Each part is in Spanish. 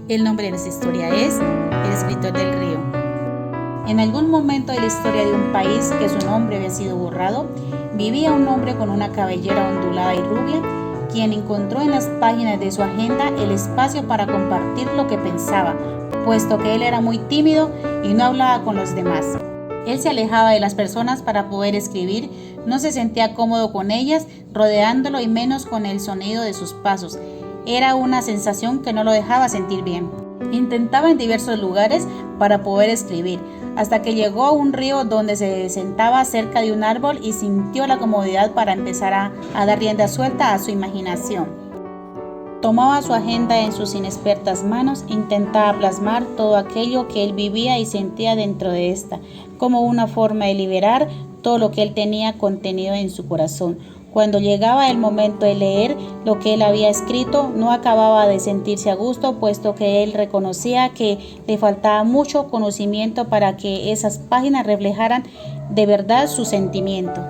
El nombre de nuestra historia es El escritor del río. En algún momento de la historia de un país que su nombre había sido borrado, vivía un hombre con una cabellera ondulada y rubia, quien encontró en las páginas de su agenda el espacio para compartir lo que pensaba, puesto que él era muy tímido y no hablaba con los demás. Él se alejaba de las personas para poder escribir, no se sentía cómodo con ellas, rodeándolo y menos con el sonido de sus pasos. Era una sensación que no lo dejaba sentir bien. Intentaba en diversos lugares para poder escribir, hasta que llegó a un río donde se sentaba cerca de un árbol y sintió la comodidad para empezar a dar rienda suelta a su imaginación. Tomaba su agenda en sus inexpertas manos, intentaba plasmar todo aquello que él vivía y sentía dentro de esta, como una forma de liberar todo lo que él tenía contenido en su corazón. Cuando llegaba el momento de leer lo que él había escrito, no acababa de sentirse a gusto, puesto que él reconocía que le faltaba mucho conocimiento para que esas páginas reflejaran de verdad su sentimiento.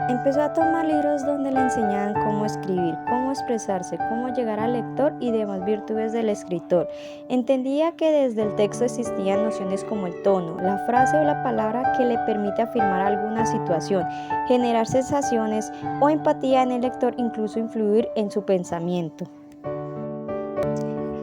Empezó a tomar libros donde le enseñaban cómo escribir, cómo expresarse, cómo llegar al lector y demás virtudes del escritor. Entendía que desde el texto existían nociones como el tono, la frase o la palabra que le permite afirmar alguna situación, generar sensaciones o empatía en el lector, incluso influir en su pensamiento.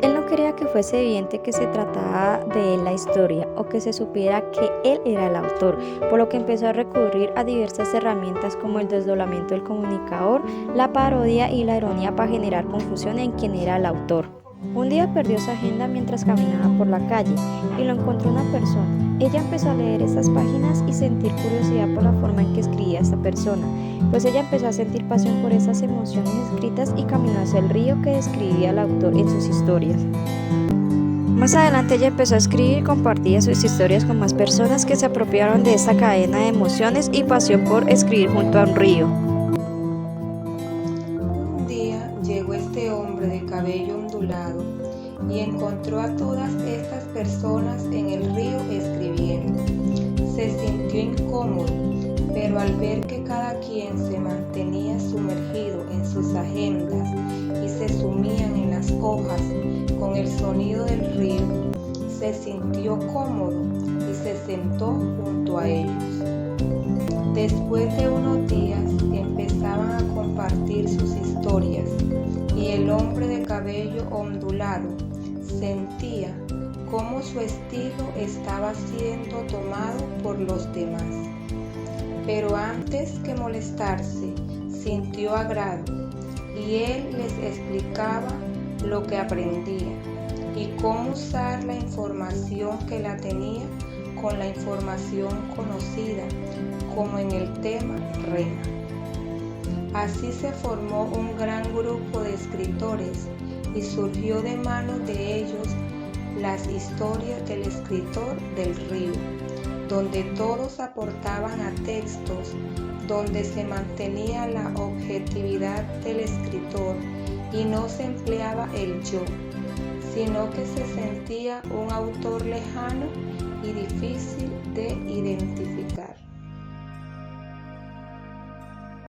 Él no quería que fuese evidente que se trataba de él la historia o que se supiera que él era el autor, por lo que empezó a recurrir a diversas herramientas como el desdoblamiento del comunicador, la parodia y la ironía para generar confusión en quién era el autor. Un día perdió su agenda mientras caminaba por la calle y lo encontró una persona. Ella empezó a leer esas páginas y sentir curiosidad por la forma en que escribía esta persona, pues ella empezó a sentir pasión por esas emociones escritas y caminó hacia el río que describía el autor en sus historias. Más adelante ella empezó a escribir y compartía sus historias con más personas que se apropiaron de esa cadena de emociones y pasión por escribir junto a un río. Un día llegó este hombre de cabello ondulado y encontró a todas estas personas en el río escribiendo. Se sintió incómodo, pero al ver que cada quien se mantenía sumergido en sus agendas y se sumían en las hojas con el sonido del río, se sintió cómodo y se sentó junto a ellos. Después de unos días empezaban a compartir sus historias y el hombre de cabello ondulado sentía cómo su estilo estaba siendo tomado por los demás. Pero antes que molestarse, sintió agrado y él les explicaba lo que aprendía y cómo usar la información que la tenía con la información conocida, como en el tema rema. Así se formó un gran grupo de escritores y surgió de manos de ellos las historias del escritor del río, donde todos aportaban a textos, donde se mantenía la objetividad del escritor y no se empleaba el yo, sino que se sentía un autor lejano y difícil de identificar.